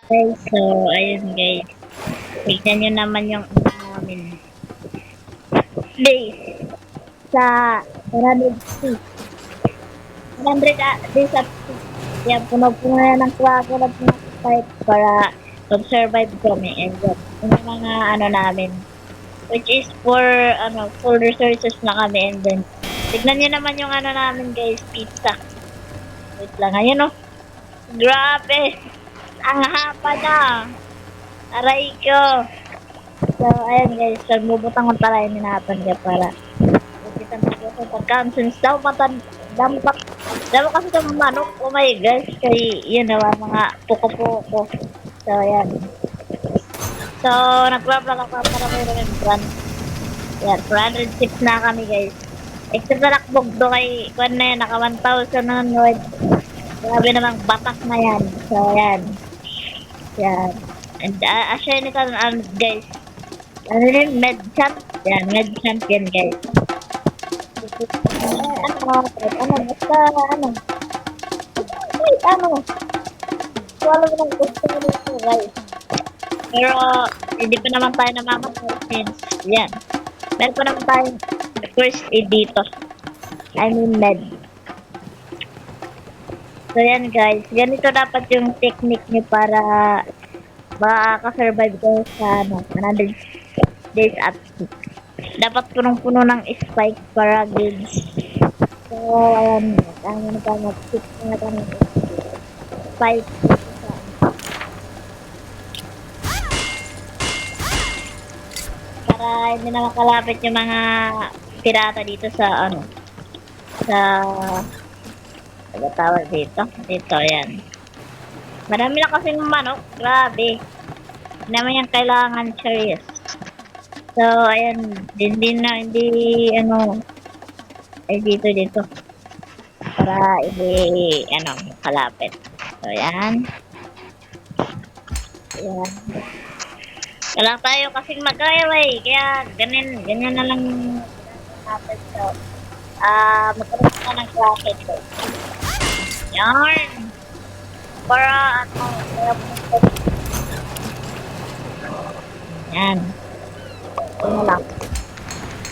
Guys, so ayun guys. Tignan nyo naman yung ano namin. Days sa 100 days. 100 days at peak. Yan, puno-puno na ng crocodile at mga fight para mag-survive kami. And yan, yung mga ano namin. Which is for ano, full resources na kami. And then, tignan nyo naman yung ano namin guys, pizza. Wait lang, ayun oh. Grabe! Ang haba na! Aray ko! So, ayun guys, so, bubutang ko pala yung minatan ka para kita mo ko sa pagkansins daw matan dampak daw kasi sa manok, oh my gosh, kay yun naman mga puko-puko. So, ayan. So, nag-vlog ako para may remembrance. Yan, 406 na kami guys. Except sa nakbog do kay kwan na yan, naka 1,000 na nanood. Grabe namang batak na yan. So, ayan. Yan. And, share nito, guys. Ano yun? Med champ? Yan, med champ yan, guys. Basta, ano. Wait, ano. So, alam mo lang, gusto mo nito, guys. Pero, hindi pa naman tayo namamatay since, yan. Meron pa naman tayong first aid dito. I mean, med. So, yan, guys. Ganito dapat yung technique niyo para makaka-survive kayo sa, ano, 100 days at peak. Dapat punong-puno ng spike para goods. So, ayan. Ang ano mag-pick na kami spike. Para hindi na makalapit yung mga pirata dito sa, ano, sa, ano tawag dito? Dito, ayan. Marami na kasing manok. Grabe. Hindi naman yan kailangan serious. So, ayan. Hindi, ano, ay dito. Para hindi, ano, kalapit. So, ayan. Ayan. Wala tayo kasing mag-away. Kaya, ganyan na lang natin. So, magkaroon ka ng bracket. So. Yarn! Para, ano, kaya po. Yan. Ito na lang.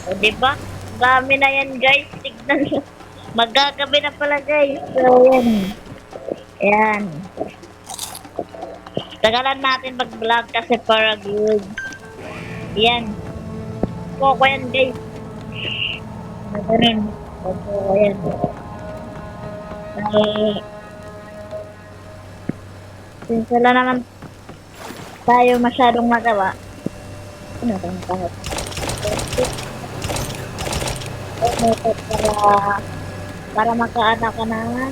O, diba? Dami na yan, guys. Tignan nyo. Magagabi na pala, guys. So, yan. Ayan. Tagalan natin mag-vlog kasi para good. Yan. Koko yan, guys. Ano rin. Koko yan. Since wala naman tayo masyadong magawa. Ano bang kahit? Para makaana ka naman.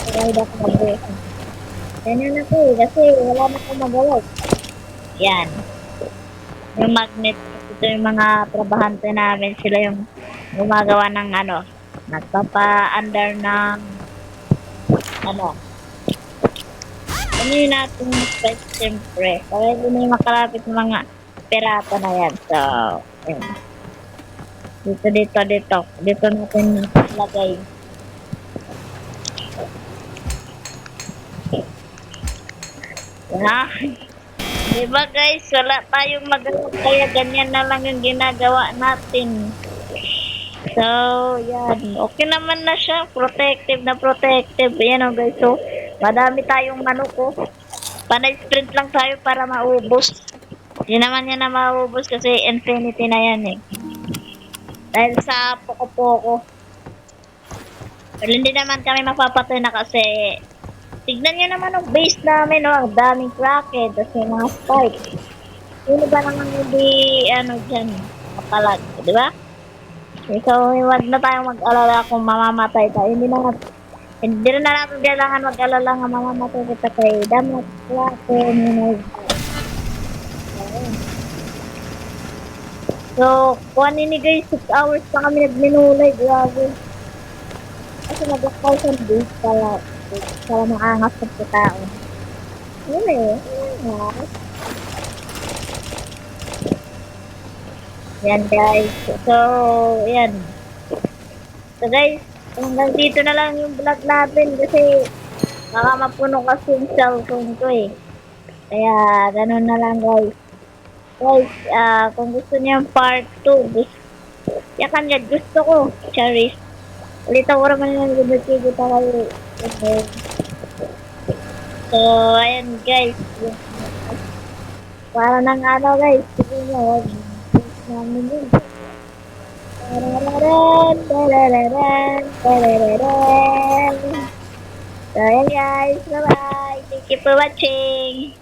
Ride ako mag-break. Ganyan na po kasi wala na akong magawa. Yan. Yung magnet, ito yung mga trabahante namin, sila yung gumagawa ng ano, nagpapa-under ng ano. Ano yun natin space siyempre. Kaya hindi na yung makalapit ng mga pirata na yan. So, yun. Dito natin lagay. Ha? Diba guys, wala tayong magawa kaya ganyan na lang yung ginagawa natin. So, yan. Okay naman na siya. Protective na protective. Yan o guys. So, madami tayong manok oh. Panay sprint lang tayo para maubos. Hindi naman yan na maubos kasi infinity na yan eh. Dahil sa poko-poko. Pero hindi naman kami mapapatay na kasi tignan nyo naman ang base namin, no? Ang daming cracked, tapos may mga spike. Sino ba naman hindi, ano, dyan, makalag, di ba? So, huwag na tayong mag-alala kung mamamatay tayo. Hindi na natin kailangan mag-alala nga mamamatay kita kay damat, cracked, minag. So, kuha ni guys, 6 hours pa kami nagminulay, grabe. Kasi nag-1,000 days para maangas sa tao. Yun eh. Yan guys. So, yan. So guys, Hanggang dito na lang yung vlog natin kasi baka mapuno kasi yung cellphone ko eh. Kaya ganun na lang guys. Guys, kung gusto niyo yung part 2, yakan yan, gusto ko. Charis. Ulit ako naman yung gumagigit kayo. Okay. So, ayan guys. Para ng ano guys. Sige nyo, namin yun. Tarararan, tarararan, tarararan. So, ayan guys. Bye-bye. Thank you for watching.